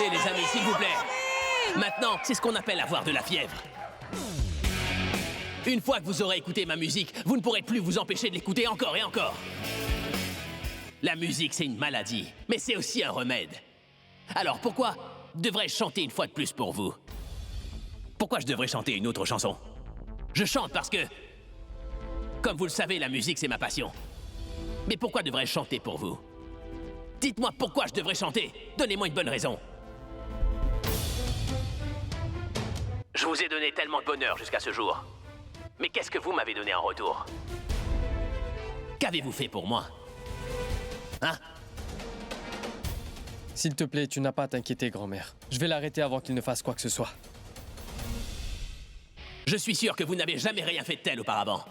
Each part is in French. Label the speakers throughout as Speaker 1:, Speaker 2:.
Speaker 1: Écoutez les amis, s'il vous plaît. Maintenant, c'est ce qu'on appelle avoir de la fièvre. Une fois que vous aurez écouté ma musique, vous ne pourrez plus vous empêcher de l'écouter encore et encore. La musique, c'est une maladie, mais c'est aussi un remède. Alors pourquoi devrais-je chanter une fois de plus pour vous? Pourquoi je devrais chanter une autre chanson? Je chante parce que, comme vous le savez, la musique, c'est ma passion. Mais pourquoi devrais-je chanter pour vous? Dites-moi pourquoi je devrais chanter. Donnez-moi une bonne raison. Je vous ai donné tellement de bonheur jusqu'à ce jour. Mais qu'est-ce que vous m'avez donné en retour? Qu'avez-vous fait pour moi? Hein?
Speaker 2: S'il te plaît, tu n'as pas à t'inquiéter, grand-mère. Je vais l'arrêter avant qu'il ne fasse quoi que ce soit.
Speaker 1: Je suis sûr que vous n'avez jamais rien fait de tel auparavant.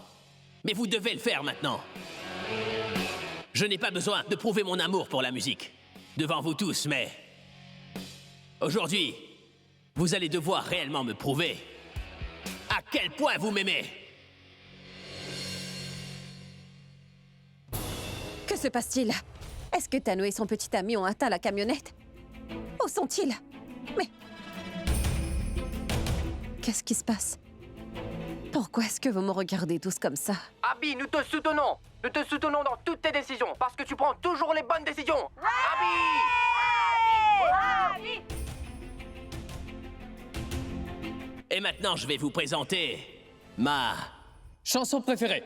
Speaker 1: Mais vous devez le faire maintenant. Je n'ai pas besoin de prouver mon amour pour la musique. Devant vous tous, mais... aujourd'hui, vous allez devoir réellement me prouver à quel point vous m'aimez.
Speaker 3: Que se passe-t-il? Est-ce que Tano et son petit ami ont atteint la camionnette? Où sont-ils? Mais... qu'est-ce qui se passe? Pourquoi est-ce que vous me regardez tous comme ça?
Speaker 4: Abby, nous te soutenons. Nous te soutenons dans toutes tes décisions, parce que tu prends toujours les bonnes décisions. Abby!
Speaker 1: Et maintenant, je vais vous présenter ma...
Speaker 2: Chanson préférée.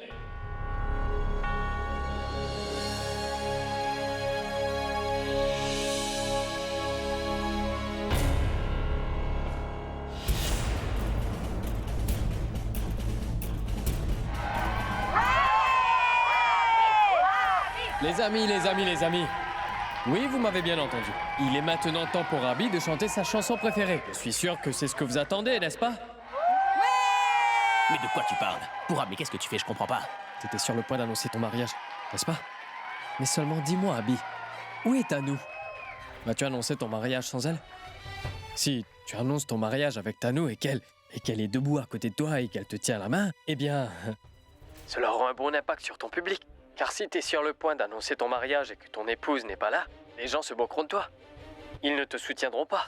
Speaker 2: Les amis. Oui, vous m'avez bien entendu. Il est maintenant temps pour Abby de chanter sa chanson préférée. Je suis sûr que c'est ce que vous attendez, n'est-ce pas?
Speaker 1: Mais de quoi tu parles? Mais qu'est-ce que tu fais? Je comprends pas.
Speaker 2: T'étais sur le point d'annoncer ton mariage, n'est-ce pas? Mais seulement dis-moi, Abby, où est Tanu? Vas-tu annoncer ton mariage sans elle? Si tu annonces ton mariage avec Tanu et qu'elle est debout à côté de toi et qu'elle te tient la main, eh bien... cela aura un bon impact sur ton public. Car si t'es sur le point d'annoncer ton mariage et que ton épouse n'est pas là, les gens se moqueront de toi. Ils ne te soutiendront pas.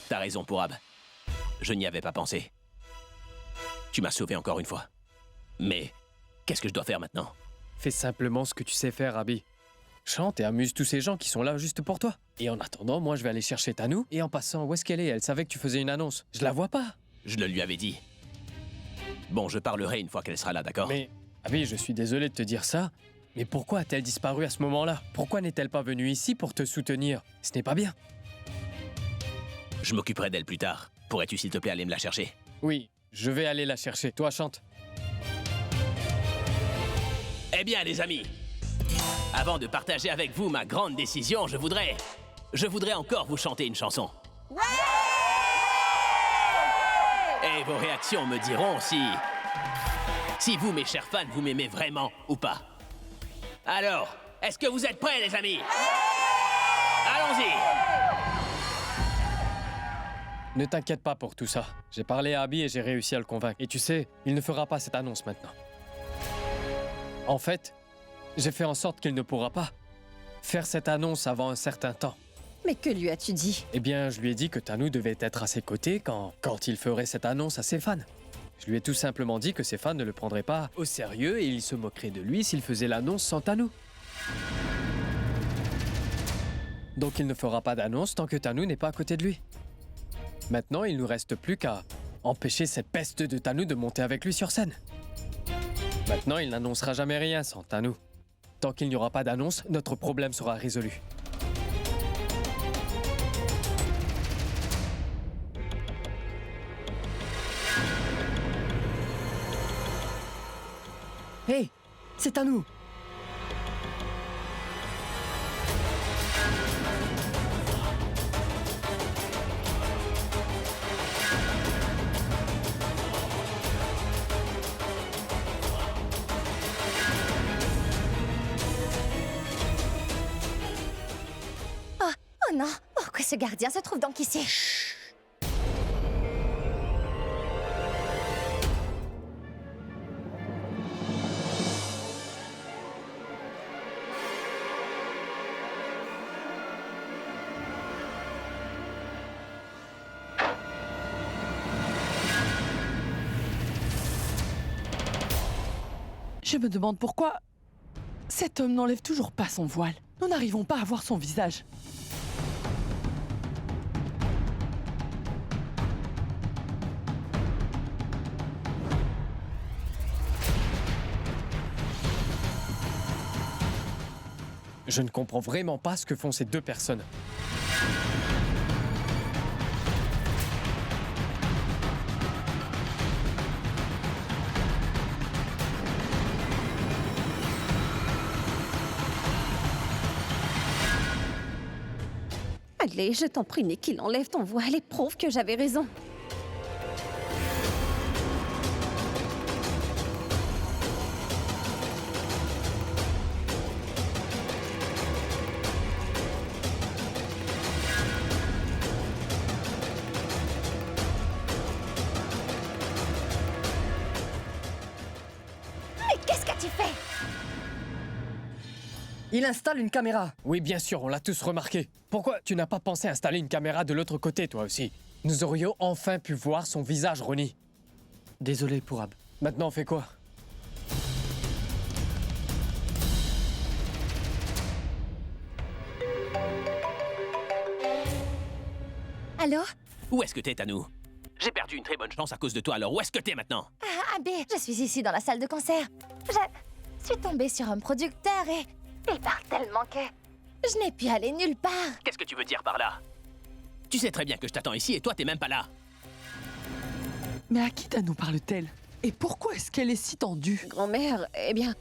Speaker 1: T'as raison, Pourab. Je n'y avais pas pensé. Tu m'as sauvé encore une fois. Mais qu'est-ce que je dois faire maintenant?
Speaker 2: Fais simplement ce que tu sais faire, Abby. Chante et amuse tous ces gens qui sont là juste pour toi. Et en attendant, moi je vais aller chercher Tanu. Et en passant, où est-ce qu'elle est? Elle savait que tu faisais une annonce. Je la vois pas.
Speaker 1: Je le lui avais dit. Bon, je parlerai une fois qu'elle sera là, d'accord?
Speaker 2: Mais, Abby, je suis désolé de te dire ça, mais pourquoi a-t-elle disparu à ce moment-là? Pourquoi n'est-elle pas venue ici pour te soutenir? Ce n'est pas bien.
Speaker 1: Je m'occuperai d'elle plus tard. Pourrais-tu, s'il te plaît, aller me la chercher?
Speaker 2: Oui, je vais aller la chercher. Toi, chante.
Speaker 1: Eh bien, les amis, avant de partager avec vous ma grande décision, je voudrais encore vous chanter une chanson. Et vos réactions me diront si vous, mes chers fans, vous m'aimez vraiment ou pas. Alors, est-ce que vous êtes prêts, les amis? Allons-y!
Speaker 2: Ne t'inquiète pas pour tout ça. J'ai parlé à Abby et j'ai réussi à le convaincre. Et tu sais, il ne fera pas cette annonce maintenant. En fait, j'ai fait en sorte qu'il ne pourra pas faire cette annonce avant un certain temps.
Speaker 3: Mais que lui as-tu dit?
Speaker 2: Eh bien, je lui ai dit que Tanu devait être à ses côtés quand il ferait cette annonce à ses fans. Je lui ai tout simplement dit que ses fans ne le prendraient pas au sérieux et ils se moqueraient de lui s'il faisait l'annonce sans Tanu. Donc il ne fera pas d'annonce tant que Tanu n'est pas à côté de lui. Maintenant, il ne nous reste plus qu'à empêcher cette peste de Tanu de monter avec lui sur scène. Maintenant, il n'annoncera jamais rien sans Tanu. Tant qu'il n'y aura pas d'annonce, notre problème sera résolu.
Speaker 5: Hé, c'est à nous.
Speaker 6: Oh non, pourquoi ce gardien se trouve donc ici?
Speaker 7: Je me demande pourquoi cet homme n'enlève toujours pas son voile. Nous n'arrivons pas à voir son visage.
Speaker 2: Je ne comprends vraiment pas ce que font ces deux personnes.
Speaker 3: Allez, je t'en prie, Nikhil, enlève ton voile et prouve que j'avais raison.
Speaker 6: Mais qu'est-ce que tu fais?
Speaker 5: Il installe une caméra.
Speaker 2: Oui, bien sûr, on l'a tous remarqué. Pourquoi tu n'as pas pensé installer une caméra de l'autre côté, toi aussi? Nous aurions enfin pu voir son visage, Ronnie.
Speaker 5: Désolé, Pourab.
Speaker 2: Maintenant, on fait quoi?
Speaker 6: Allô?
Speaker 1: Où est-ce que t'es, Tanou? J'ai perdu une très bonne chance à cause de toi, alors où est-ce que t'es maintenant?
Speaker 6: Ah, Abby, je suis ici dans la salle de concert. Je suis tombée sur un producteur et il parle tellement que je n'ai pu aller nulle part.
Speaker 1: Qu'est-ce que tu veux dire par là? Tu sais très bien que je t'attends ici et toi, t'es même pas là.
Speaker 7: Mais à qui Tanou parle-t-elle? Et pourquoi est-ce qu'elle est si tendue?
Speaker 3: Grand-mère, eh bien,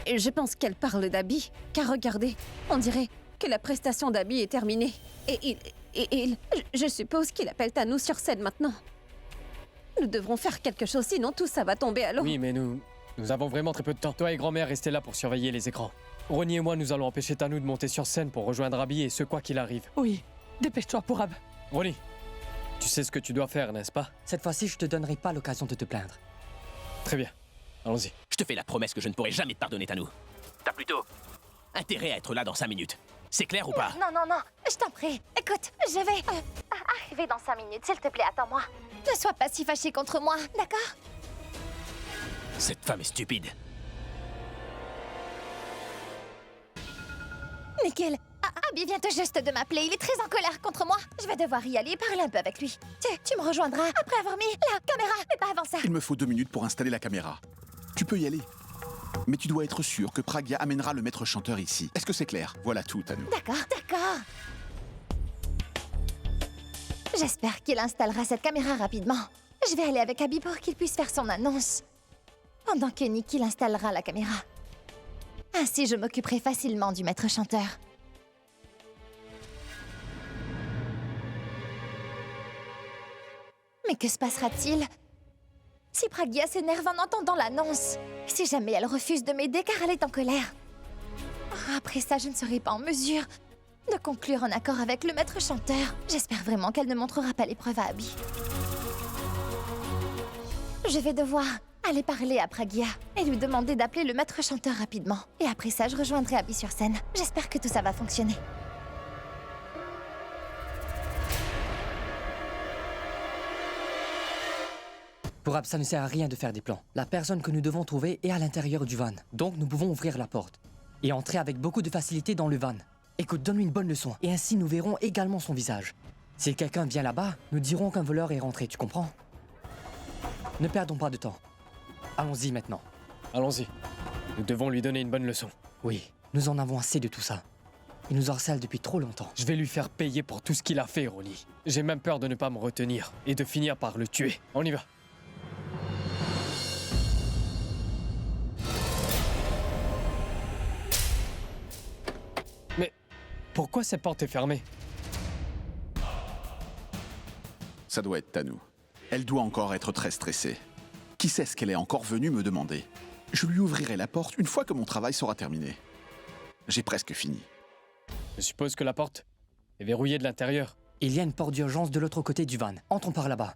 Speaker 3: je pense qu'elle parle d'Abby. Car regardez, on dirait que la prestation d'Abby est terminée. Et je suppose qu'il appelle Tanou sur scène maintenant. Nous devrons faire quelque chose, sinon tout ça va tomber à l'eau.
Speaker 2: Oui, mais nous avons vraiment très peu de temps. Toi et grand-mère, restez là pour surveiller les écrans. Ronnie et moi, nous allons empêcher Tanou de monter sur scène pour rejoindre Abby et ce quoi qu'il arrive.
Speaker 7: Oui, dépêche-toi, Pourab.
Speaker 2: Ronnie, tu sais ce que tu dois faire, n'est-ce pas?
Speaker 5: Cette fois-ci, je te donnerai pas l'occasion de te plaindre.
Speaker 2: Très bien. Allons-y.
Speaker 1: Je te fais la promesse que je ne pourrai jamais te pardonner, Tanou. T'as plutôt intérêt à être là dans 5 minutes. C'est clair ou pas?
Speaker 6: Non, non, non, je t'en prie. Écoute, je vais arriver dans 5 minutes, s'il te plaît, attends-moi. Ne sois pas si fâché contre moi, d'accord?
Speaker 1: Cette femme est stupide.
Speaker 6: Nickel. Abby vient tout juste de m'appeler, il est très en colère contre moi. Je vais devoir y aller et parler un peu avec lui. Tu me rejoindras après avoir mis la caméra, mais pas avant ça.
Speaker 8: Il me faut 2 minutes pour installer la caméra. Tu peux y aller. Mais tu dois être sûr que Pragya amènera le maître chanteur ici. Est-ce que c'est clair? Voilà tout, Tanou.
Speaker 6: D'accord, d'accord. J'espère qu'il installera cette caméra rapidement. Je vais aller avec Abby pour qu'il puisse faire son annonce. Pendant que Nikhil installera la caméra. Ainsi, je m'occuperai facilement du maître chanteur. Mais que se passera-t-il si Pragya s'énerve en entendant l'annonce? Si jamais elle refuse de m'aider car elle est en colère? Après ça, je ne serai pas en mesure de conclure un accord avec le maître chanteur. J'espère vraiment qu'elle ne montrera pas l'épreuve à Abby. Je vais devoir aller parler à Pragya et lui demander d'appeler le maître chanteur rapidement. Et après ça, je rejoindrai Abby sur scène. J'espère que tout ça va fonctionner.
Speaker 5: Pourab, ça ne sert à rien de faire des plans. La personne que nous devons trouver est à l'intérieur du van. Donc nous pouvons ouvrir la porte et entrer avec beaucoup de facilité dans le van. Écoute, donne-lui une bonne leçon et ainsi nous verrons également son visage. Si quelqu'un vient là-bas, nous dirons qu'un voleur est rentré, tu comprends? Ne perdons pas de temps. Allons-y maintenant.
Speaker 2: Allons-y. Nous devons lui donner une bonne leçon.
Speaker 5: Oui, nous en avons assez de tout ça. Il nous harcèle depuis trop longtemps.
Speaker 2: Je vais lui faire payer pour tout ce qu'il a fait, Ronnie. J'ai même peur de ne pas me retenir et de finir par le tuer. On y va. Mais pourquoi cette porte est fermée?
Speaker 8: Ça doit être Tanou. Elle doit encore être très stressée. Qui sait ce qu'elle est encore venue me demander? Je lui ouvrirai la porte une fois que mon travail sera terminé. J'ai presque fini.
Speaker 2: Je suppose que la porte est verrouillée de l'intérieur.
Speaker 5: Il y a une porte d'urgence de l'autre côté du van. Entrons par là-bas.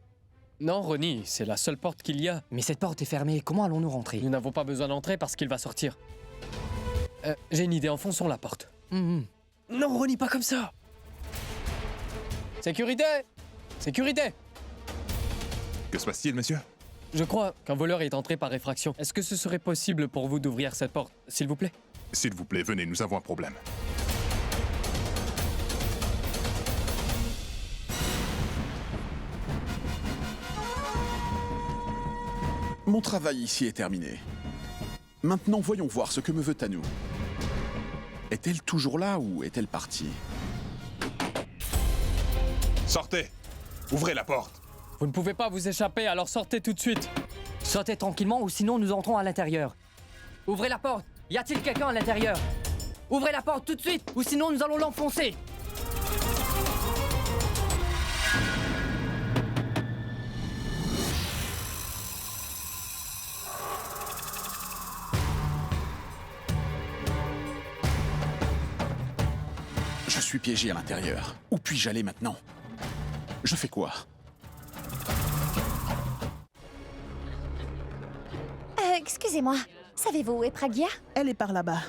Speaker 2: Non, Ronnie, c'est la seule porte qu'il y a.
Speaker 5: Mais cette porte est fermée, comment allons-nous rentrer?
Speaker 2: Nous n'avons pas besoin d'entrer parce qu'il va sortir. J'ai une idée, enfonçons la porte. Non, Ronnie, pas comme ça. Sécurité! Sécurité!
Speaker 9: Que se passe-t-il, monsieur?
Speaker 2: Je crois qu'un voleur est entré par effraction. Est-ce que ce serait possible pour vous d'ouvrir cette porte, s'il vous plaît?
Speaker 9: S'il vous plaît, venez, nous avons un problème.
Speaker 8: Mon travail ici est terminé. Maintenant, voyons voir ce que me veut Tanu. Est-elle toujours là ou est-elle partie?
Speaker 9: Sortez! Ouvrez la porte!
Speaker 2: Vous ne pouvez pas vous échapper, alors sortez tout de suite.
Speaker 5: Sortez tranquillement ou sinon nous entrons à l'intérieur. Ouvrez la porte. Y a-t-il quelqu'un à l'intérieur? Ouvrez la porte tout de suite ou sinon nous allons l'enfoncer.
Speaker 8: Je suis piégé à l'intérieur. Où puis-je aller maintenant? Je fais quoi?
Speaker 6: Excusez-moi, savez-vous où est Pragia?
Speaker 7: Elle est par là-bas.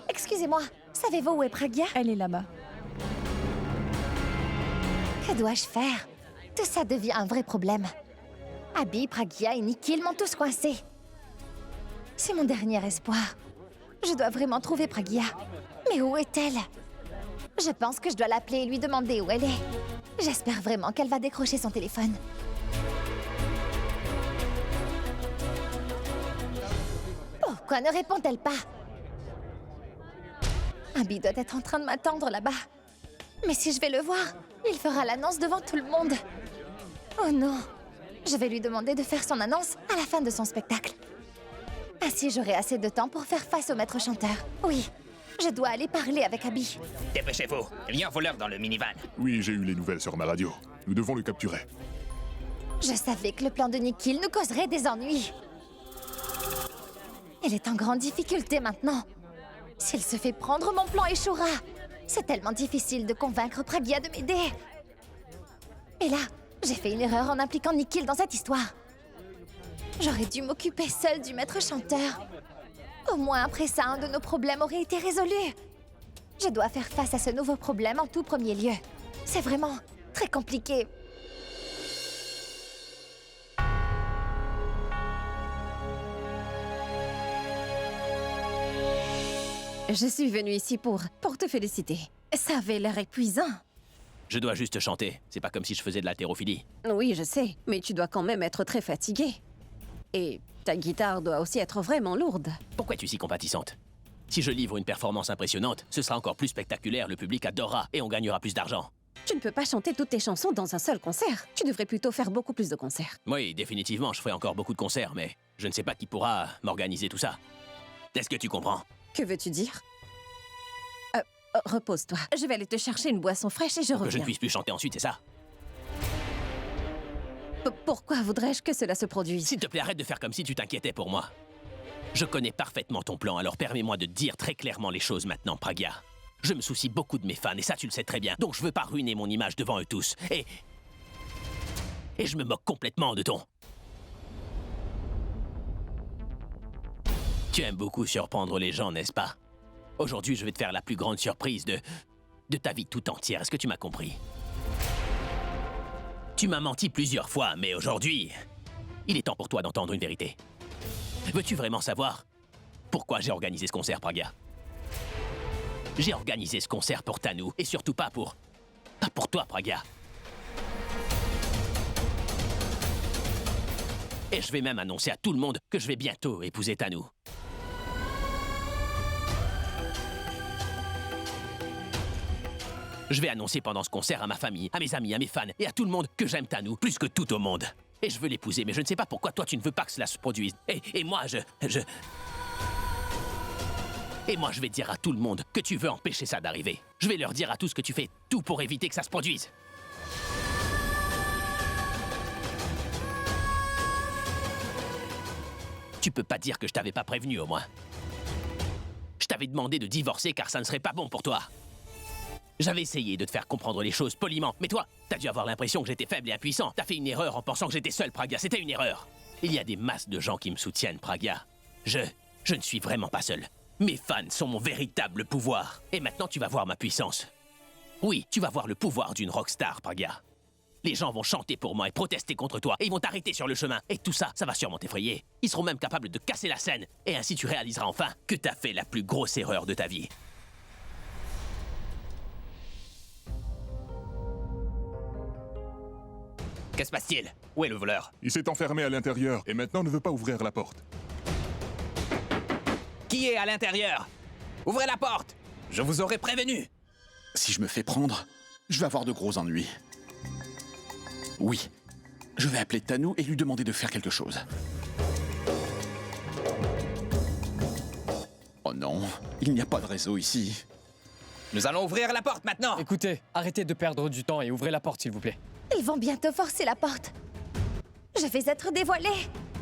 Speaker 6: Excusez-moi, savez-vous où est Pragia?
Speaker 7: Elle est là-bas.
Speaker 6: Que dois-je faire? Tout ça devient un vrai problème. Abby, Pragia et Nikhil m'ont tous coincé. C'est mon dernier espoir. Je dois vraiment trouver Pragia. Mais où est-elle? Je pense que je dois l'appeler et lui demander où elle est. J'espère vraiment qu'elle va décrocher son téléphone. Pourquoi ne répond-elle pas? Abby doit être en train de m'attendre là-bas. Mais si je vais le voir, il fera l'annonce devant tout le monde. Oh non! Je vais lui demander de faire son annonce à la fin de son spectacle. Ainsi, j'aurai assez de temps pour faire face au maître chanteur. Oui, je dois aller parler avec Abby.
Speaker 10: Dépêchez-vous, il y a un voleur dans le minivan.
Speaker 9: Oui, j'ai eu les nouvelles sur ma radio. Nous devons le capturer.
Speaker 6: Je savais que le plan de Nikhil nous causerait des ennuis. Il est en grande difficulté maintenant. S'il se fait prendre, mon plan échouera. C'est tellement difficile de convaincre Pragia de m'aider. Et là, j'ai fait une erreur en impliquant Nikhil dans cette histoire. J'aurais dû m'occuper seule du maître chanteur. Au moins après ça, un de nos problèmes aurait été résolu. Je dois faire face à ce nouveau problème en tout premier lieu. C'est vraiment très compliqué.
Speaker 3: Je suis venue ici pour te féliciter. Ça avait l'air épuisant.
Speaker 1: Je dois juste chanter. C'est pas comme si je faisais de l'haltérophilie.
Speaker 3: Oui, je sais, mais tu dois quand même être très fatigué. Et ta guitare doit aussi être vraiment lourde.
Speaker 1: Pourquoi es-tu si compatissante? Si je livre une performance impressionnante, ce sera encore plus spectaculaire, le public adorera et on gagnera plus d'argent.
Speaker 3: Tu ne peux pas chanter toutes tes chansons dans un seul concert. Tu devrais plutôt faire beaucoup plus de concerts.
Speaker 1: Oui, définitivement, je ferai encore beaucoup de concerts, mais je ne sais pas qui pourra m'organiser tout ça. Est-ce que tu comprends?
Speaker 3: Que veux-tu dire? Repose-toi. Je vais aller te chercher une boisson fraîche et je reviens.
Speaker 1: Que je ne puisse plus chanter ensuite, c'est ça?
Speaker 3: Pourquoi voudrais-je que cela se produise?
Speaker 1: S'il te plaît, arrête de faire comme si tu t'inquiétais pour moi. Je connais parfaitement ton plan, alors permets-moi de te dire très clairement les choses maintenant, Pragia. Je me soucie beaucoup de mes fans, et ça tu le sais très bien, donc je veux pas ruiner mon image devant eux tous. Et je me moque complètement de ton... Tu aimes beaucoup surprendre les gens, n'est-ce pas? Aujourd'hui, je vais te faire la plus grande surprise de ta vie tout entière. Est-ce que tu m'as compris? Tu m'as menti plusieurs fois, mais aujourd'hui, il est temps pour toi d'entendre une vérité. Veux-tu vraiment savoir pourquoi j'ai organisé ce concert, Pragia? J'ai organisé ce concert pour Tanu, et surtout pas pour toi, Pragia. Et je vais même annoncer à tout le monde que je vais bientôt épouser Tanu. Je vais annoncer pendant ce concert à ma famille, à mes amis, à mes fans et à tout le monde que j'aime Tanu plus que tout au monde. Et je veux l'épouser, mais je ne sais pas pourquoi toi tu ne veux pas que cela se produise. Et moi, Et moi, je vais dire à tout le monde que tu veux empêcher ça d'arriver. Je vais leur dire à tous que tu fais tout pour éviter que ça se produise. Tu peux pas dire que je t'avais pas prévenu, au moins. Je t'avais demandé de divorcer car ça ne serait pas bon pour toi. J'avais essayé de te faire comprendre les choses poliment, mais toi, t'as dû avoir l'impression que j'étais faible et impuissant. T'as fait une erreur en pensant que j'étais seul, Pragia. C'était une erreur. Il y a des masses de gens qui me soutiennent, Pragia. Je ne suis vraiment pas seul. Mes fans sont mon véritable pouvoir. Et maintenant, tu vas voir ma puissance. Oui, tu vas voir le pouvoir d'une rockstar, Pragia. Les gens vont chanter pour moi et protester contre toi, et ils vont t'arrêter sur le chemin. Et tout ça, ça va sûrement t'effrayer. Ils seront même capables de casser la scène, et ainsi tu réaliseras enfin que t'as fait la plus grosse erreur de ta vie.
Speaker 10: Que se passe-t-il? Où est le voleur?
Speaker 9: Il s'est enfermé à l'intérieur et maintenant ne veut pas ouvrir la porte.
Speaker 10: Qui est à l'intérieur? Ouvrez la porte! Je vous aurais prévenu!
Speaker 8: Si je me fais prendre, je vais avoir de gros ennuis. Oui, je vais appeler Tanou et lui demander de faire quelque chose. Oh non, il n'y a pas de réseau ici.
Speaker 10: Nous allons ouvrir la porte maintenant!
Speaker 2: Écoutez, arrêtez de perdre du temps et ouvrez la porte, s'il vous plaît.
Speaker 6: Ils vont bientôt forcer la porte. Je vais être dévoilée.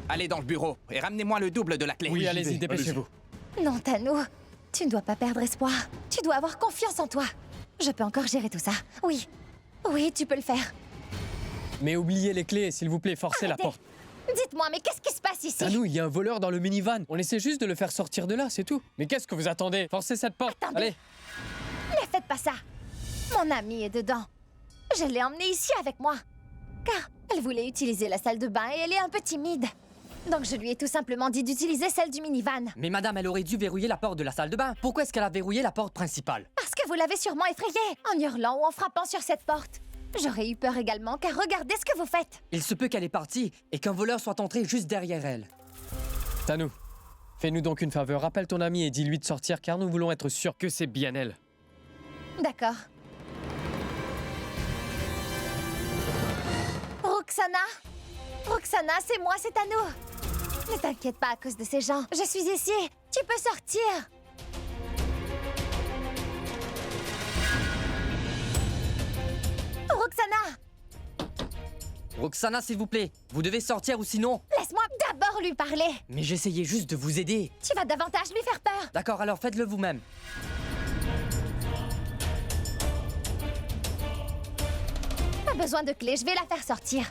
Speaker 10: Allez dans le bureau et ramenez-moi le double de la clé.
Speaker 2: Oui, allez-y, dépêchez-vous.
Speaker 6: Non, Tanou, tu ne dois pas perdre espoir. Tu dois avoir confiance en toi. Je peux encore gérer tout ça. Oui, oui, tu peux le faire.
Speaker 2: Mais oubliez les clés, s'il vous plaît, forcez la
Speaker 6: Arrêtez.
Speaker 2: porte.
Speaker 6: Dites-moi, mais qu'est-ce qui se passe ici?
Speaker 2: Tanou, il y a un voleur dans le minivan. On essaie juste de le faire sortir de là, c'est tout. Mais qu'est-ce que vous attendez? Forcez cette porte.
Speaker 6: Attendez.
Speaker 2: Allez.
Speaker 6: Ne faites pas ça. Mon amie est dedans. Je l'ai emmenée ici avec moi. Car elle voulait utiliser la salle de bain et elle est un peu timide. Donc je lui ai tout simplement dit d'utiliser celle du minivan.
Speaker 5: Mais madame, elle aurait dû verrouiller la porte de la salle de bain. Pourquoi est-ce qu'elle a verrouillé la porte principale?
Speaker 6: Parce que vous l'avez sûrement effrayée en hurlant ou en frappant sur cette porte. J'aurais eu peur également car regardez ce que vous faites.
Speaker 5: Il se peut qu'elle est partie et qu'un voleur soit entré juste derrière elle.
Speaker 2: Tanou, fais-nous donc une faveur. Rappelle ton ami et dis-lui de sortir car nous voulons être sûrs que c'est bien elle.
Speaker 6: D'accord. Roxana? Roxana, c'est moi, c'est à nous. Ne t'inquiète pas à cause de ces gens. Je suis ici. Tu peux sortir. Roxana!
Speaker 5: Roxana, s'il vous plaît, vous devez sortir ou sinon...
Speaker 6: Laisse-moi d'abord lui parler.
Speaker 5: Mais j'essayais juste de vous aider.
Speaker 6: Tu vas davantage lui faire peur.
Speaker 5: D'accord, alors faites-le vous-même.
Speaker 6: Pas besoin de clé, je vais la faire sortir.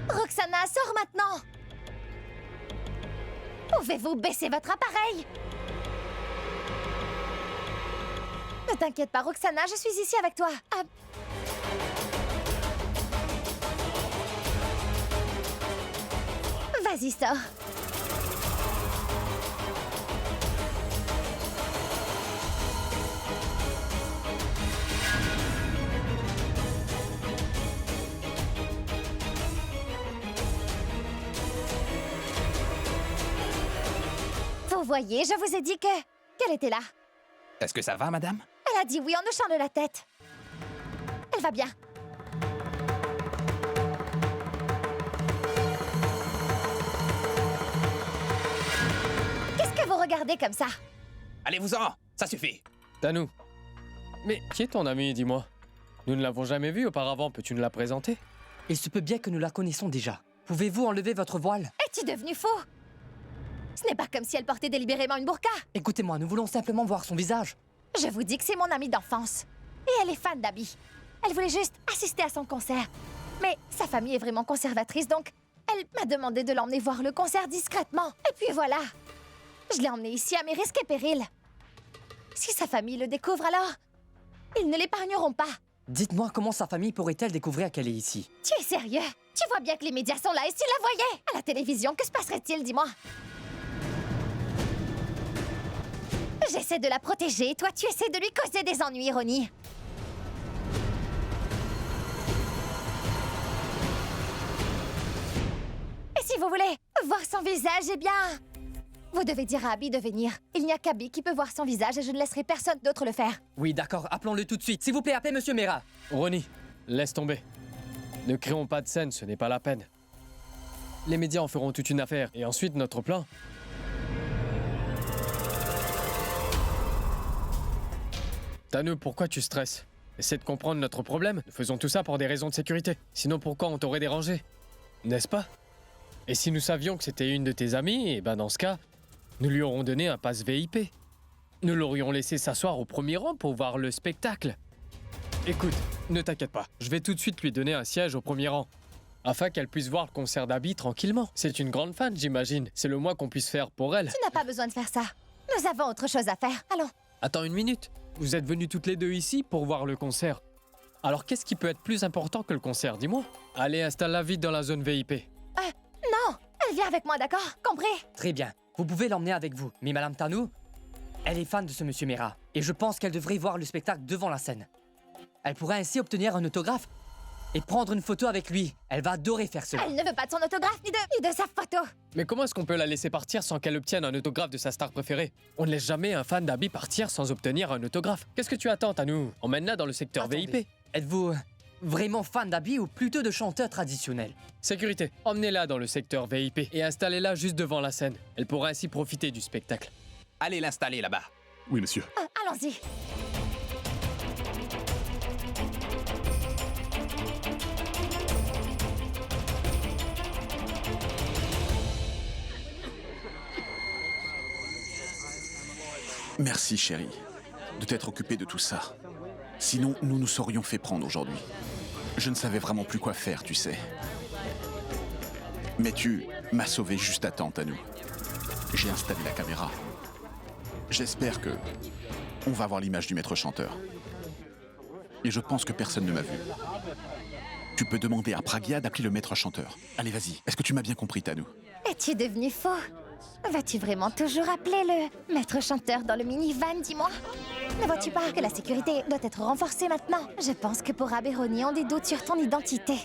Speaker 6: Roxana, sors maintenant. Pouvez-vous baisser votre appareil? Ne t'inquiète pas, Roxana, je suis ici avec toi. Ah. Vas-y, sors. Vous voyez, je vous ai dit qu'elle était là.
Speaker 10: Est-ce que ça va, madame?
Speaker 6: Elle a dit oui en hochant de la tête. Elle va bien. Qu'est-ce que vous regardez comme ça?
Speaker 10: Allez-vous-en! Ça suffit!
Speaker 2: Tanou. Mais qui est ton ami, dis-moi? Nous ne l'avons jamais vue auparavant, peux-tu nous la présenter?
Speaker 5: Il se peut bien que nous la connaissons déjà. Pouvez-vous enlever votre voile?
Speaker 6: Es-tu devenu fou? Ce n'est pas comme si elle portait délibérément une burqa.
Speaker 5: Écoutez-moi, nous voulons simplement voir son visage.
Speaker 6: Je vous dis que c'est mon amie d'enfance. Et elle est fan d'Abby. Elle voulait juste assister à son concert. Mais sa famille est vraiment conservatrice, donc elle m'a demandé de l'emmener voir le concert discrètement. Et puis voilà. Je l'ai emmenée ici à mes risques et périls. Si sa famille le découvre alors, ils ne l'épargneront pas.
Speaker 5: Dites-moi comment sa famille pourrait-elle découvrir qu'elle est ici?
Speaker 6: Tu es sérieux? Tu vois bien que les médias sont là et si la voyais à la télévision, que se passerait-il, dis-moi? J'essaie de la protéger, toi tu essaies de lui causer des ennuis, Ronnie. Et si vous voulez voir son visage, eh bien... Vous devez dire à Abby de venir. Il n'y a qu'Abby qui peut voir son visage et je ne laisserai personne d'autre le faire.
Speaker 5: Oui, d'accord, appelons-le tout de suite. S'il vous plaît, appelez Monsieur Mera.
Speaker 2: Ronnie, laisse tomber. Ne créons pas de scène, ce n'est pas la peine. Les médias en feront toute une affaire. Et ensuite, notre plan... Tanou, pourquoi tu stresses? Essaie de comprendre notre problème. Nous faisons tout ça pour des raisons de sécurité. Sinon, pourquoi on t'aurait dérangé? N'est-ce pas? Et si nous savions que c'était une de tes amies, eh ben dans ce cas, nous lui aurions donné un pass VIP. Nous l'aurions laissé s'asseoir au premier rang pour voir le spectacle. Écoute, ne t'inquiète pas. Je vais tout de suite lui donner un siège au premier rang. Afin qu'elle puisse voir le concert d'Abby tranquillement. C'est une grande fan, j'imagine. C'est le moins qu'on puisse faire pour elle.
Speaker 6: Tu n'as pas besoin de faire ça. Nous avons autre chose à faire. Allons.
Speaker 2: Attends une minute. Vous êtes venues toutes les deux ici pour voir le concert. Alors qu'est-ce qui peut être plus important que le concert, dis-moi? Allez, installe-la vite dans la zone VIP.
Speaker 6: Non, elle vient avec moi, d'accord? Compris?
Speaker 5: Très bien. Vous pouvez l'emmener avec vous. Mais Madame Tanou, elle est fan de ce Monsieur Mera. Et je pense qu'elle devrait voir le spectacle devant la scène. Elle pourrait ainsi obtenir un autographe et prendre une photo avec lui. Elle va adorer faire cela.
Speaker 6: Elle ne veut pas de son autographe ni de sa photo.
Speaker 2: Mais comment est-ce qu'on peut la laisser partir sans qu'elle obtienne un autographe de sa star préférée? On ne laisse jamais un fan d'Abby partir sans obtenir un autographe. Qu'est-ce que tu attends, Tanou? Emmène-la dans le secteur
Speaker 5: Attendez.
Speaker 2: VIP.
Speaker 5: Êtes-vous vraiment fan d'Abby ou plutôt de chanteur traditionnel?
Speaker 2: Sécurité, emmenez-la dans le secteur VIP et installez-la juste devant la scène. Elle pourra ainsi profiter du spectacle.
Speaker 10: Allez l'installer là-bas.
Speaker 9: Oui, monsieur.
Speaker 6: Allons-y.
Speaker 8: Merci, chérie, de t'être occupée de tout ça. Sinon, nous nous serions fait prendre aujourd'hui. Je ne savais vraiment plus quoi faire, tu sais. Mais tu m'as sauvé juste à temps, Tanou. J'ai installé la caméra. J'espère que on va voir l'image du maître chanteur. Et je pense que personne ne m'a vu. Tu peux demander à Pragya d'appeler le maître chanteur. Allez, vas-y. Est-ce que tu m'as bien compris, Tanou?
Speaker 6: Es-tu devenu faux? Vas-tu vraiment toujours appeler le maître chanteur dans le minivan, dis-moi? Ne vois-tu pas que la sécurité doit être renforcée maintenant? Je pense que pour Aberoni, on des doutes sur ton identité.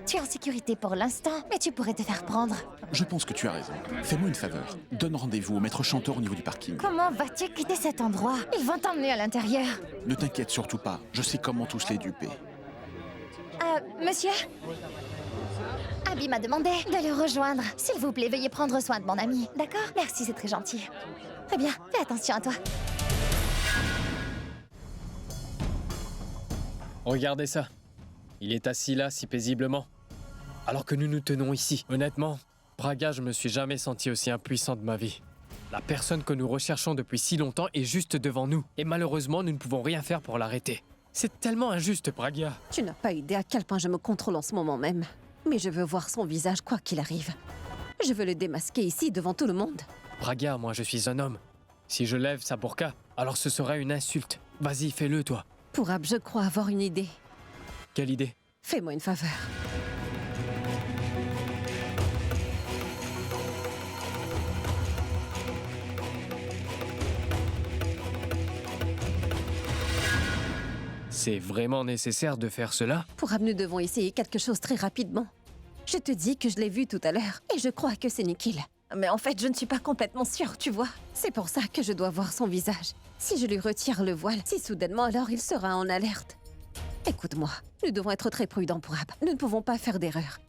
Speaker 6: Tu es en sécurité pour l'instant, mais tu pourrais te faire prendre.
Speaker 8: Je pense que tu as raison. Fais-moi une faveur. Donne rendez-vous au maître chanteur au niveau du parking.
Speaker 6: Comment vas-tu quitter cet endroit? Ils vont t'emmener à l'intérieur.
Speaker 8: Ne t'inquiète surtout pas. Je sais comment tous les duper.
Speaker 6: Monsieur? Abby m'a demandé de le rejoindre. S'il vous plaît, veuillez prendre soin de mon ami. D'accord? Merci, c'est très gentil. Très bien, fais attention à toi.
Speaker 2: Regardez ça. Il est assis là si paisiblement. Alors que nous nous tenons ici. Honnêtement, Pragya, je me suis jamais senti aussi impuissant de ma vie. La personne que nous recherchons depuis si longtemps est juste devant nous. Et malheureusement, nous ne pouvons rien faire pour l'arrêter. C'est tellement injuste, Pragya.
Speaker 3: Tu n'as pas idée à quel point je me contrôle en ce moment même. Mais je veux voir son visage quoi qu'il arrive. Je veux le démasquer ici devant tout le monde.
Speaker 2: Pragya, moi je suis un homme. Si je lève sa burqa, alors ce serait une insulte. Vas-y, fais-le, toi.
Speaker 3: Pourab, je crois avoir une idée.
Speaker 2: Quelle idée?
Speaker 3: Fais-moi une faveur.
Speaker 2: C'est vraiment nécessaire de faire cela?
Speaker 3: Pourab, nous devons essayer quelque chose très rapidement. Je te dis que je l'ai vu tout à l'heure, et je crois que c'est Nikhil. Mais en fait, je ne suis pas complètement sûre, tu vois. C'est pour ça que je dois voir son visage. Si je lui retire le voile, si soudainement, alors il sera en alerte. Écoute-moi, nous devons être très prudents, Pourab. Nous ne pouvons pas faire d'erreur.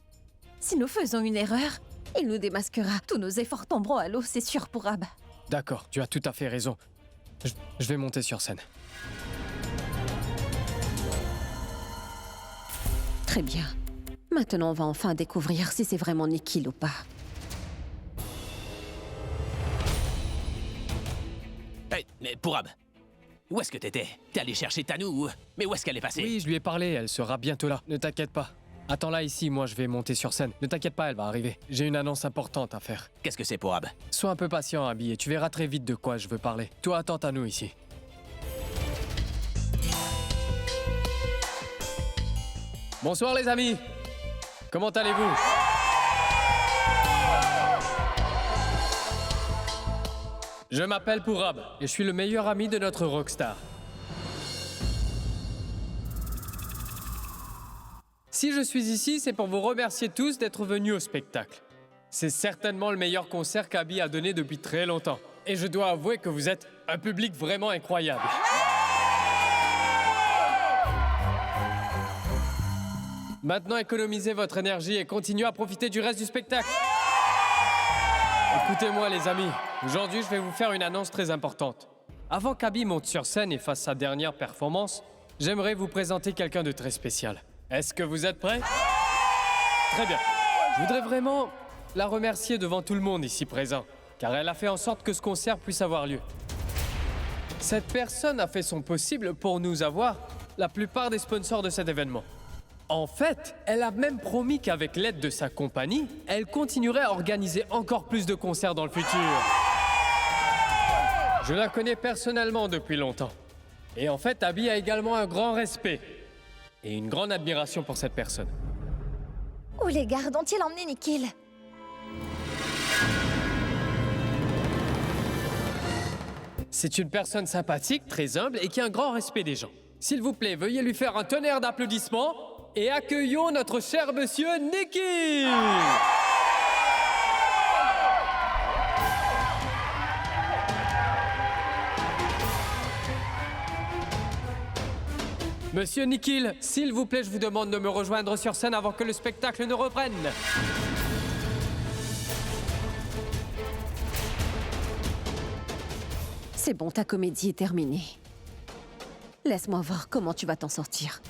Speaker 3: Si nous faisons une erreur, il nous démasquera. Tous nos efforts tomberont à l'eau, c'est sûr, Pourab.
Speaker 2: D'accord, tu as tout à fait raison. Je vais monter sur scène.
Speaker 3: Très bien. Maintenant, on va enfin découvrir si c'est vraiment Nikhil ou pas.
Speaker 1: Hey, mais Pourab, où est-ce que t'étais? T'es allé chercher Tanou? Mais où est-ce qu'elle est passée?
Speaker 2: Oui, je lui ai parlé, elle sera bientôt là. Ne t'inquiète pas. Attends-la ici, moi je vais monter sur scène. Ne t'inquiète pas, elle va arriver. J'ai une annonce importante à faire.
Speaker 1: Qu'est-ce que c'est, Pourab?
Speaker 2: Sois un peu patient, Abby, et tu verras très vite de quoi je veux parler. Toi, attends Tanou ici. Bonsoir les amis. Comment allez-vous? Je m'appelle Pourab et je suis le meilleur ami de notre rockstar. Si je suis ici, c'est pour vous remercier tous d'être venus au spectacle. C'est certainement le meilleur concert qu'Abby a donné depuis très longtemps. Et je dois avouer que vous êtes un public vraiment incroyable. Maintenant, économisez votre énergie et continuez à profiter du reste du spectacle. Écoutez-moi les amis, aujourd'hui je vais vous faire une annonce très importante. Avant qu'Abby monte sur scène et fasse sa dernière performance, j'aimerais vous présenter quelqu'un de très spécial. Est-ce que vous êtes prêts? Très bien. Je voudrais vraiment la remercier devant tout le monde ici présent, car elle a fait en sorte que ce concert puisse avoir lieu. Cette personne a fait son possible pour nous avoir la plupart des sponsors de cet événement. En fait, elle a même promis qu'avec l'aide de sa compagnie, elle continuerait à organiser encore plus de concerts dans le futur. Je la connais personnellement depuis longtemps. Et en fait, Abby a également un grand respect. et une grande admiration pour cette personne.
Speaker 6: Où les gardes ont-ils emmené Nikhil?
Speaker 2: C'est une personne sympathique, très humble et qui a un grand respect des gens. S'il vous plaît, veuillez lui faire un tonnerre d'applaudissements et accueillons notre cher monsieur Nikhil! Monsieur Nikhil, s'il vous plaît, je vous demande de me rejoindre sur scène avant que le spectacle ne reprenne.
Speaker 3: C'est bon, ta comédie est terminée. Laisse-moi voir comment tu vas t'en sortir.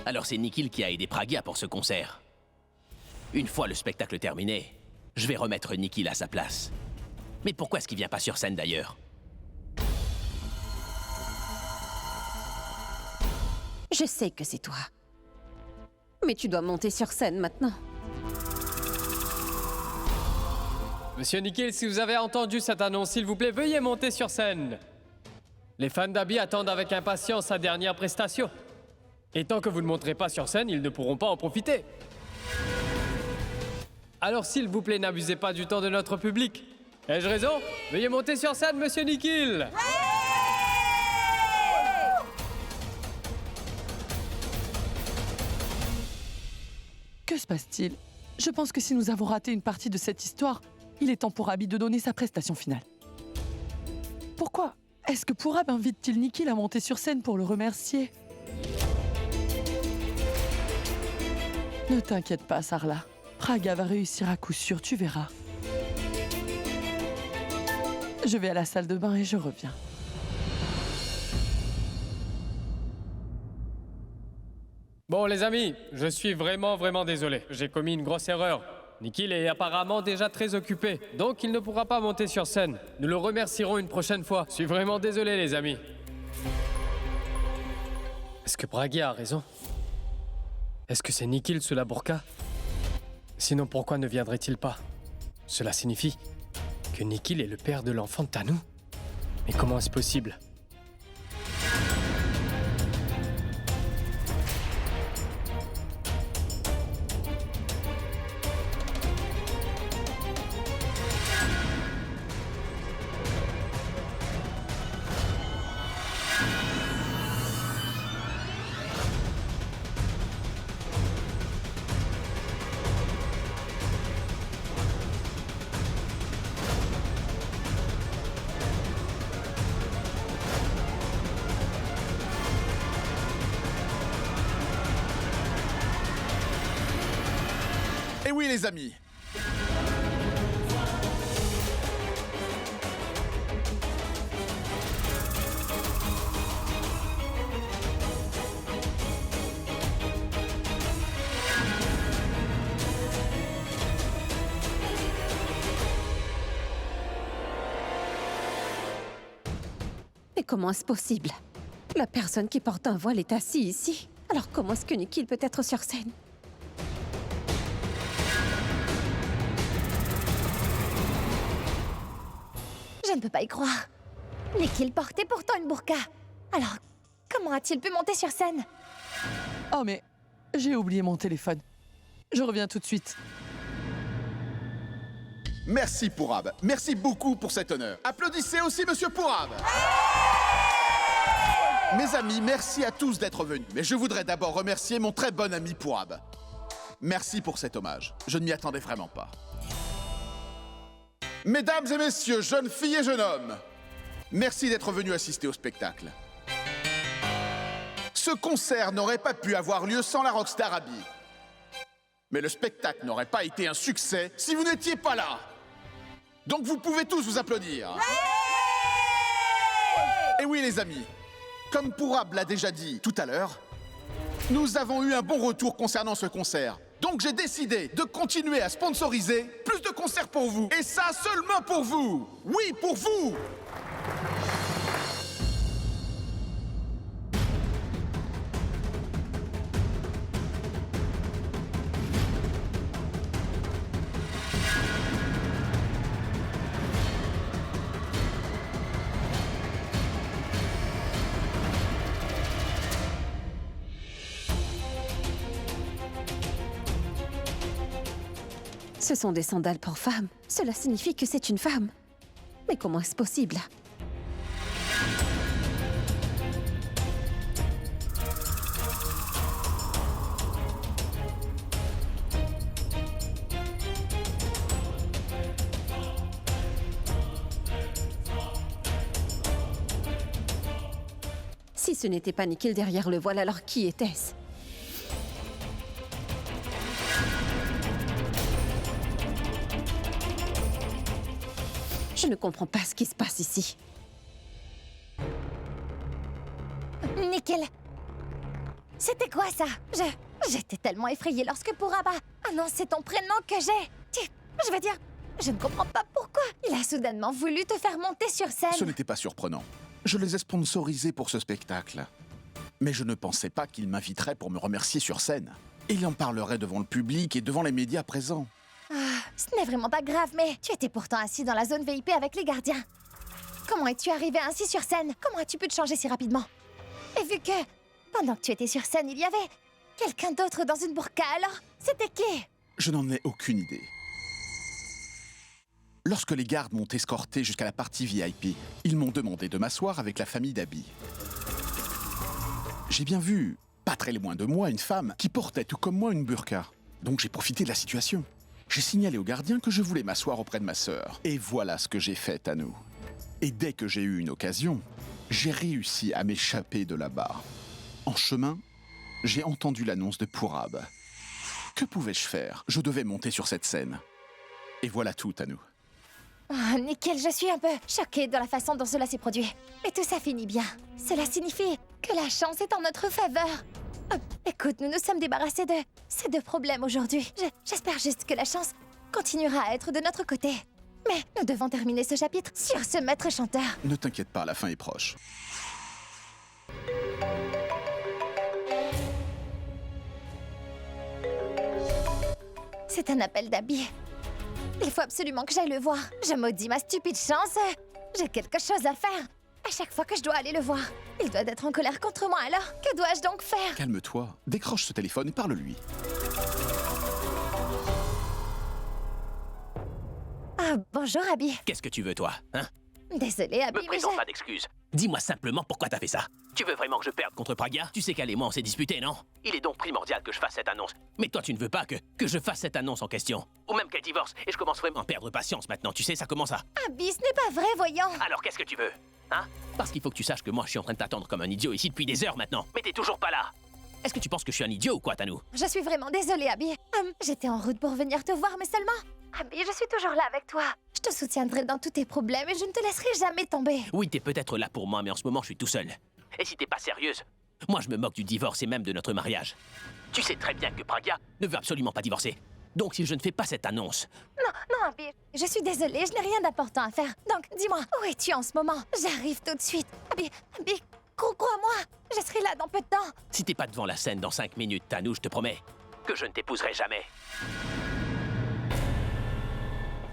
Speaker 1: Alors c'est Nikhil qui a aidé Pragya pour ce concert. Une fois le spectacle terminé, je vais remettre Nikhil à sa place. Mais pourquoi est-ce qu'il vient pas sur scène d'ailleurs?
Speaker 3: Je sais que c'est toi. Mais tu dois monter sur scène maintenant.
Speaker 2: Monsieur Nikhil, si vous avez entendu cette annonce, s'il vous plaît, veuillez monter sur scène. Les fans d'Abby attendent avec impatience sa dernière prestation. Et tant que vous ne monterez pas sur scène, ils ne pourront pas en profiter. Alors s'il vous plaît, n'abusez pas du temps de notre public. Ai-je raison? Veuillez monter sur scène, monsieur Nikhil.
Speaker 7: Que se passe-t-il? Je pense que si nous avons raté une partie de cette histoire, il est temps pour Abby de donner sa prestation finale. Pourquoi est-ce que Purab invite-t-il Nikhil à monter sur scène pour le remercier? Ne t'inquiète pas, Sarla. Pragya va réussir à coup sûr, tu verras. Je vais à la salle de bain et je reviens.
Speaker 2: Bon les amis, je suis vraiment désolé. J'ai commis une grosse erreur. Nikhil est apparemment déjà très occupé, donc il ne pourra pas monter sur scène. Nous le remercierons une prochaine fois. Je suis vraiment désolé les amis. Est-ce que Pragya a raison? Est-ce que c'est Nikhil sous la burqa? Sinon pourquoi ne viendrait-il pas? Cela signifie que Nikhil est le père de l'enfant de Tanu. Mais comment est-ce possible?
Speaker 8: Et oui les amis,
Speaker 3: Mais comment est-ce possible? La personne qui porte un voile est assise ici. Alors comment est-ce que Nikhil peut être sur scène?
Speaker 6: Je ne peux pas y croire. Nikhil portait pourtant une burqa. Alors, comment a-t-il pu monter sur scène?
Speaker 7: Oh mais, j'ai oublié mon téléphone. Je reviens tout de suite.
Speaker 8: merci Purab. Merci beaucoup pour cet honneur. Applaudissez aussi monsieur Purab. Mes amis, merci à tous d'être venus. Mais je voudrais d'abord remercier mon très bon ami Purab. Merci pour cet hommage. Je ne m'y attendais vraiment pas. Mesdames et messieurs, jeunes filles et jeunes hommes, merci d'être venus assister au spectacle. Ce concert n'aurait pas pu avoir lieu sans la rockstar Abby. Mais le spectacle n'aurait pas été un succès si vous n'étiez pas là. Donc vous pouvez tous vous applaudir. Et oui les amis, comme Purab l'a déjà dit tout à l'heure, nous avons eu un bon retour concernant ce concert. Donc j'ai décidé de continuer à sponsoriser plus de concerts pour vous. Et ça seulement pour vous. Oui, pour vous.
Speaker 3: Ce sont des sandales pour femmes. Cela signifie que c'est une femme. Mais comment est-ce possible? Si ce n'était pas Nikhil derrière le voile, alors qui était-ce? Je ne comprends pas ce qui se passe ici.
Speaker 6: Nickel. C'était quoi ça? J'étais tellement effrayée lorsque Puraba annonçait ton prénom que je veux dire, je ne comprends pas pourquoi il a soudainement voulu te faire monter sur scène.
Speaker 8: Ce n'était pas surprenant. Je les ai sponsorisés pour ce spectacle. Mais je ne pensais pas qu'il m'inviterait pour me remercier sur scène. Il en parlerait devant le public et devant les médias présents.
Speaker 6: Ah, ce n'est vraiment pas grave, mais tu étais pourtant assis dans la zone VIP avec les gardiens. Comment es-tu arrivé ainsi sur scène? Comment as-tu pu te changer si rapidement? Et vu que, pendant que tu étais sur scène, il y avait quelqu'un d'autre dans une burqa, alors c'était qui?
Speaker 8: Je n'en ai aucune idée. Lorsque les gardes m'ont escorté jusqu'à la partie VIP, ils m'ont demandé de m'asseoir avec la famille d'Abby. J'ai bien vu, pas très loin de moi, une femme qui portait tout comme moi une burqa. Donc j'ai profité de la situation. J'ai signalé au gardien que je voulais m'asseoir auprès de ma sœur. Et voilà ce que j'ai fait, Tanou. Et dès que j'ai eu une occasion, j'ai réussi à m'échapper de là-bas. En chemin, j'ai entendu l'annonce de Purab. Que pouvais-je faire? Je devais monter sur cette scène. Et voilà tout, Tanou.
Speaker 6: Oh, nickel, je suis un peu choquée de la façon dont cela s'est produit. Mais tout ça finit bien. Cela signifie que la chance est en notre faveur. Écoute, nous nous sommes débarrassés de ces deux problèmes aujourd'hui. J'espère juste que la chance continuera à être de notre côté. Mais nous devons terminer ce chapitre sur ce maître chanteur.
Speaker 8: Ne t'inquiète pas, la fin est proche.
Speaker 6: C'est un appel d'Abby. Il faut absolument que j'aille le voir. Je maudis ma stupide chance. J'ai quelque chose à faire. À chaque fois que je dois aller le voir, il doit être en colère contre moi, alors que dois-je donc faire?
Speaker 8: Calme-toi, décroche ce téléphone et parle-lui.
Speaker 6: Ah, bonjour, Abby.
Speaker 1: Qu'est-ce que tu veux, toi, hein?
Speaker 6: Désolée, Abby,
Speaker 1: Me présente pas d'excuses. Dis-moi simplement pourquoi t'as fait ça. Tu veux vraiment que je perde contre Pragya? Tu sais qu'elle et moi on s'est disputés, non? Il est donc primordial que je fasse cette annonce. Mais toi tu ne veux pas que je fasse cette annonce en question. Ou même qu'elle divorce. Et je commence vraiment à perdre patience maintenant. Tu sais, ça commence à...
Speaker 6: Abby, ce n'est pas vrai, voyons.
Speaker 1: Alors qu'est-ce que tu veux? Hein? Parce qu'il faut que tu saches que moi je suis en train de t'attendre comme un idiot ici depuis des heures maintenant. Mais t'es toujours pas là. Est-ce que tu penses que je suis un idiot ou quoi, Tanou?
Speaker 6: Je suis vraiment désolée, Abby. J'étais en route pour venir te voir, mais seulement... Abby, je suis toujours là avec toi. Je te soutiendrai dans tous tes problèmes et je ne te laisserai jamais tomber.
Speaker 1: Oui, t'es peut-être là pour moi, mais en ce moment je suis tout seul. Et si t'es pas sérieuse, moi je me moque du divorce et même de notre mariage. Tu sais très bien que Pragya ne veut absolument pas divorcer. Donc si je ne fais pas cette annonce...
Speaker 6: Non, Abby, je suis désolée, je n'ai rien d'important à faire. Donc, dis-moi, où es-tu en ce moment? J'arrive tout de suite. Abby, crois-moi, je serai là dans peu de temps.
Speaker 1: Si t'es pas devant la scène dans 5 minutes, Tanou, je te promets que je ne t'épouserai jamais.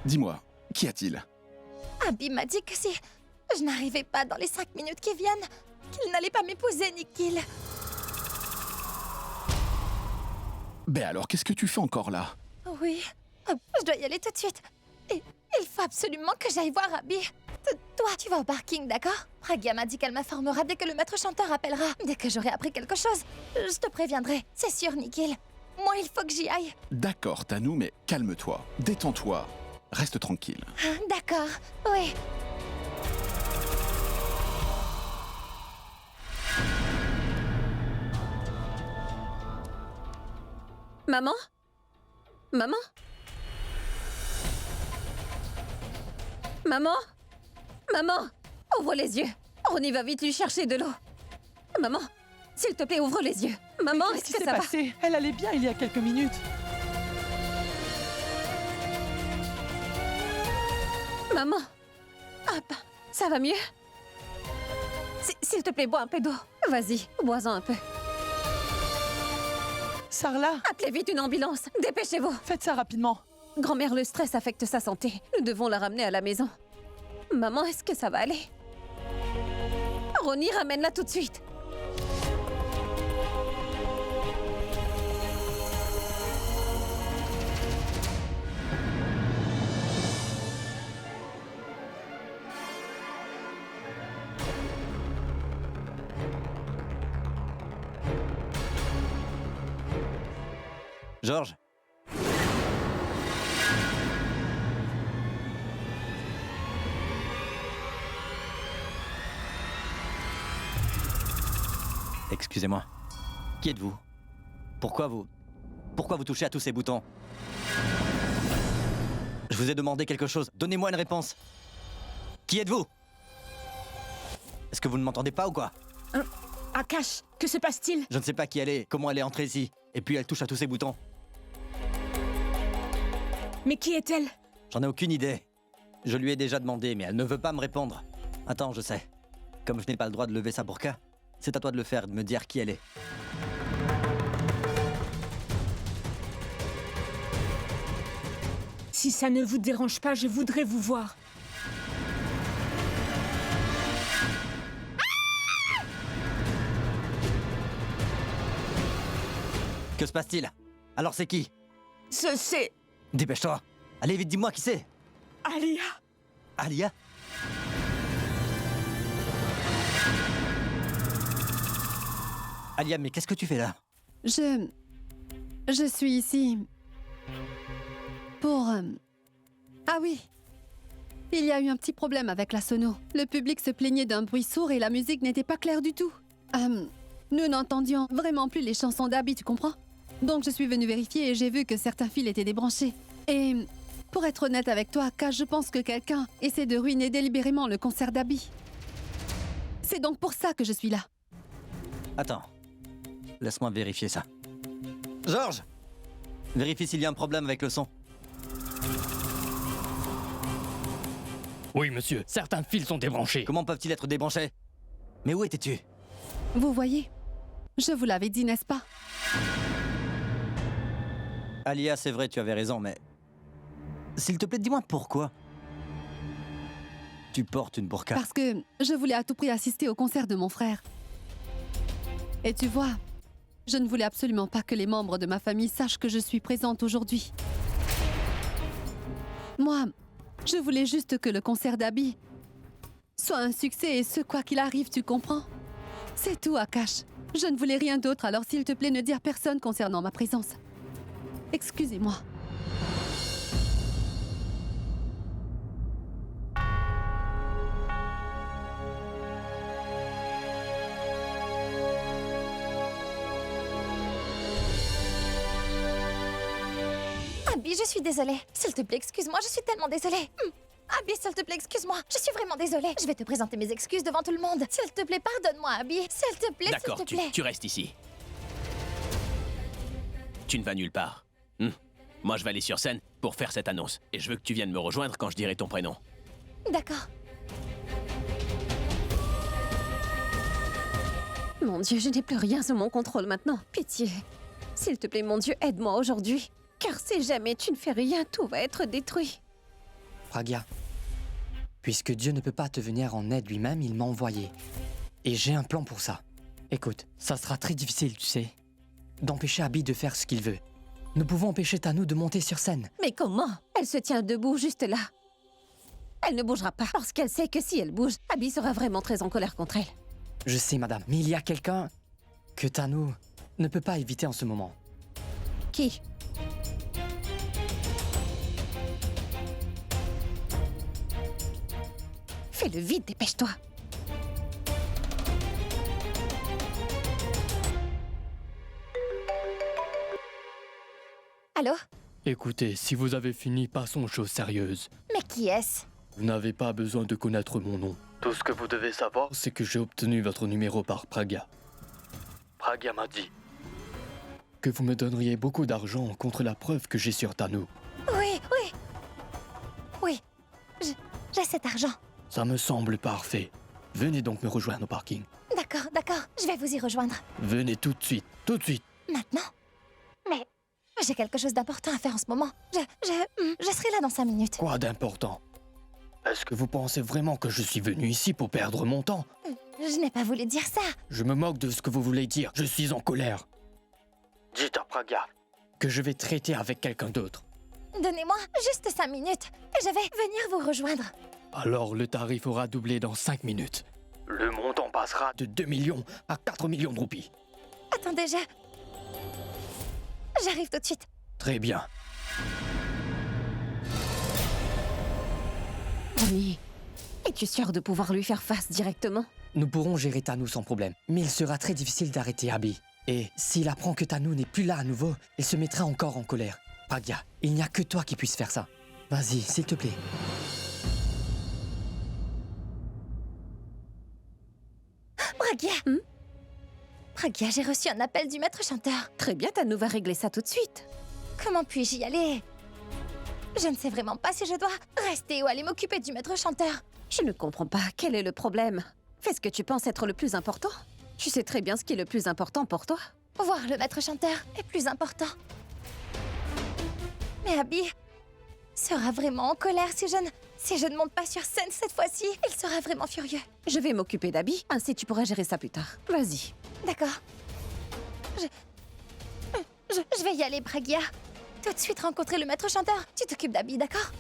Speaker 8: Dis-moi, qu'y a-t-il?
Speaker 6: Abby m'a dit que si je n'arrivais pas dans les 5 minutes qui viennent, qu'il n'allait pas m'épouser, Nikhil.
Speaker 8: Ben alors, qu'est-ce que tu fais encore là?
Speaker 6: Oui, je dois y aller tout de suite. Et il faut absolument que j'aille voir Abby. Toi, tu vas au parking, d'accord? Pragya m'a dit qu'elle m'informera dès que le maître chanteur appellera. Dès que j'aurai appris quelque chose, je te préviendrai. C'est sûr, Nikhil. Moi, il faut que j'y aille.
Speaker 8: D'accord, Tanou, mais calme-toi. Détends-toi. Reste tranquille.
Speaker 6: D'accord, oui.
Speaker 3: Maman? Maman? Maman? Maman? Ouvre les yeux. On y va vite lui chercher de l'eau. Maman, s'il te plaît, ouvre les yeux. Maman, est-ce que ça va?
Speaker 7: Passé? Elle allait bien il y a quelques minutes.
Speaker 3: Maman? Ah, ça va mieux? S'il te plaît, bois un peu d'eau. Vas-y, bois-en un peu.
Speaker 7: Sarla,
Speaker 3: Appelez vite une ambulance. Dépêchez-vous.
Speaker 7: faites ça rapidement.
Speaker 3: Grand-mère, le stress affecte sa santé. Nous devons la ramener à la maison. Maman, est-ce que ça va aller? Ronnie, ramène-la tout de suite.
Speaker 11: Georges? Excusez-moi. Qui êtes-vous? Pourquoi vous touchez à tous ces boutons? Je vous ai demandé quelque chose. Donnez-moi une réponse. Qui êtes-vous? Est-ce que vous ne m'entendez pas ou quoi?
Speaker 12: Akash, que se passe-t-il?
Speaker 11: Je ne sais pas qui elle est, comment elle est entrée ici. Et puis elle touche à tous ces boutons.
Speaker 12: Mais qui est-elle?
Speaker 11: J'en ai aucune idée. Je lui ai déjà demandé, mais elle ne veut pas me répondre. Attends, je sais. Comme je n'ai pas le droit de lever sa burqa, c'est à toi de le faire, de me dire qui elle est.
Speaker 12: Si ça ne vous dérange pas, je voudrais vous voir.
Speaker 11: Que se passe-t-il? Alors c'est qui?
Speaker 12: C'est...
Speaker 11: Dépêche-toi. Allez vite, dis-moi qui c'est.
Speaker 12: Alia.
Speaker 11: Alia? Alia, mais qu'est-ce que tu fais là?
Speaker 3: Je suis ici... pour... Ah oui. Il y a eu un petit problème avec la sono. Le public se plaignait d'un bruit sourd et la musique n'était pas claire du tout. Nous n'entendions vraiment plus les chansons d'Abby, tu comprends? Donc je suis venue vérifier et j'ai vu que certains fils étaient débranchés. Et pour être honnête avec toi, Akash, je pense que quelqu'un essaie de ruiner délibérément le concert d'Abby. C'est donc pour ça que je suis là.
Speaker 11: Attends. Laisse-moi vérifier ça. Georges! Vérifie s'il y a un problème avec le son.
Speaker 2: Oui, monsieur, certains fils sont débranchés.
Speaker 11: Comment peuvent-ils être débranchés? Mais où étais-tu?
Speaker 3: Vous voyez? Je vous l'avais dit, n'est-ce pas?
Speaker 11: Alia, c'est vrai, tu avais raison, mais... S'il te plaît, dis-moi pourquoi tu portes une burqa?
Speaker 3: Parce que je voulais à tout prix assister au concert de mon frère. Et tu vois, je ne voulais absolument pas que les membres de ma famille sachent que je suis présente aujourd'hui. Moi, je voulais juste que le concert d'Abby soit un succès et ce quoi qu'il arrive, tu comprends? C'est tout, Akash. Je ne voulais rien d'autre, alors s'il te plaît, ne dire personne concernant ma présence. Excusez-moi.
Speaker 6: Abby, je suis désolée. S'il te plaît, excuse-moi, je suis tellement désolée. Abby, s'il te plaît, excuse-moi. Je suis vraiment désolée. Je vais te présenter mes excuses devant tout le monde. S'il te plaît, pardonne-moi, Abby. S'il te plaît,
Speaker 1: D'accord,
Speaker 6: s'il te plaît.
Speaker 1: tu restes ici. Tu ne vas nulle part. Moi, je vais aller sur scène pour faire cette annonce. Et je veux que tu viennes me rejoindre quand je dirai ton prénom.
Speaker 6: D'accord.
Speaker 3: Mon Dieu, je n'ai plus rien sous mon contrôle maintenant. Pitié. S'il te plaît, mon Dieu, aide-moi aujourd'hui. Car si jamais tu ne fais rien, tout va être détruit.
Speaker 5: Pragya, puisque Dieu ne peut pas te venir en aide lui-même, il m'a envoyé. Et j'ai un plan pour ça. Écoute, ça sera très difficile, tu sais, d'empêcher Abby de faire ce qu'il veut. Nous pouvons empêcher Tanu de monter sur scène.
Speaker 3: Mais comment? Elle se tient debout juste là. Elle ne bougera pas parce qu'elle sait que si elle bouge, Abby sera vraiment très en colère contre elle.
Speaker 5: Je sais, madame, mais il y a quelqu'un que Tanu ne peut pas éviter en ce moment.
Speaker 3: Qui? Fais-le vite, dépêche-toi.
Speaker 6: Allô?
Speaker 2: Écoutez, si vous avez fini, passons aux choses sérieuses.
Speaker 6: Mais qui est-ce?
Speaker 2: Vous n'avez pas besoin de connaître mon nom. Tout ce que vous devez savoir, c'est que j'ai obtenu votre numéro par Pragya. Pragya m'a dit que vous me donneriez beaucoup d'argent contre la preuve que j'ai sur Tanu.
Speaker 6: Oui, oui. Oui, j'ai cet argent.
Speaker 2: Ça me semble parfait. Venez donc me rejoindre au parking.
Speaker 6: D'accord, d'accord, je vais vous y rejoindre.
Speaker 2: Venez tout de suite, tout de suite.
Speaker 6: Maintenant? Mais j'ai quelque chose d'important à faire en ce moment. Je serai là dans 5 minutes.
Speaker 2: Quoi d'important? Est-ce que vous pensez vraiment que je suis venu ici pour perdre mon temps?
Speaker 6: Je n'ai pas voulu dire ça.
Speaker 2: Je me moque de ce que vous voulez dire. Je suis en colère. Dites à Pragya que je vais traiter avec quelqu'un d'autre.
Speaker 6: Donnez-moi juste 5 minutes et je vais venir vous rejoindre.
Speaker 2: Alors le tarif aura doublé dans 5 minutes. Le montant passera de 2 millions à 4 millions de roupies.
Speaker 6: Attendez, j'arrive tout de suite.
Speaker 2: Très bien.
Speaker 3: Ronnie, es-tu sûr de pouvoir lui faire face directement?
Speaker 5: Nous pourrons gérer Tanou sans problème, mais il sera très difficile d'arrêter Abby. Et s'il apprend que Tanou n'est plus là à nouveau, il se mettra encore en colère. Pragya, il n'y a que toi qui puisse faire ça. Vas-y, s'il te plaît.
Speaker 6: Pragya Pragya, j'ai reçu un appel du maître chanteur.
Speaker 3: Très bien, Tanou va régler ça tout de suite.
Speaker 6: Comment puis-je y aller? Je ne sais vraiment pas si je dois rester ou aller m'occuper du maître chanteur.
Speaker 3: Je ne comprends pas. Quel est le problème? Fais ce que tu penses être le plus important. Tu sais très bien ce qui est le plus important pour toi.
Speaker 6: Voir le maître chanteur est plus important. Mais Abby sera vraiment en colère si je ne monte pas sur scène cette fois-ci. Il sera vraiment furieux.
Speaker 3: Je vais m'occuper d'Abby, ainsi tu pourras gérer ça plus tard. Vas-y.
Speaker 6: D'accord. Je vais y aller, Pragya. Tout de suite rencontrer le maître chanteur. Tu t'occupes d'Abby, d'accord?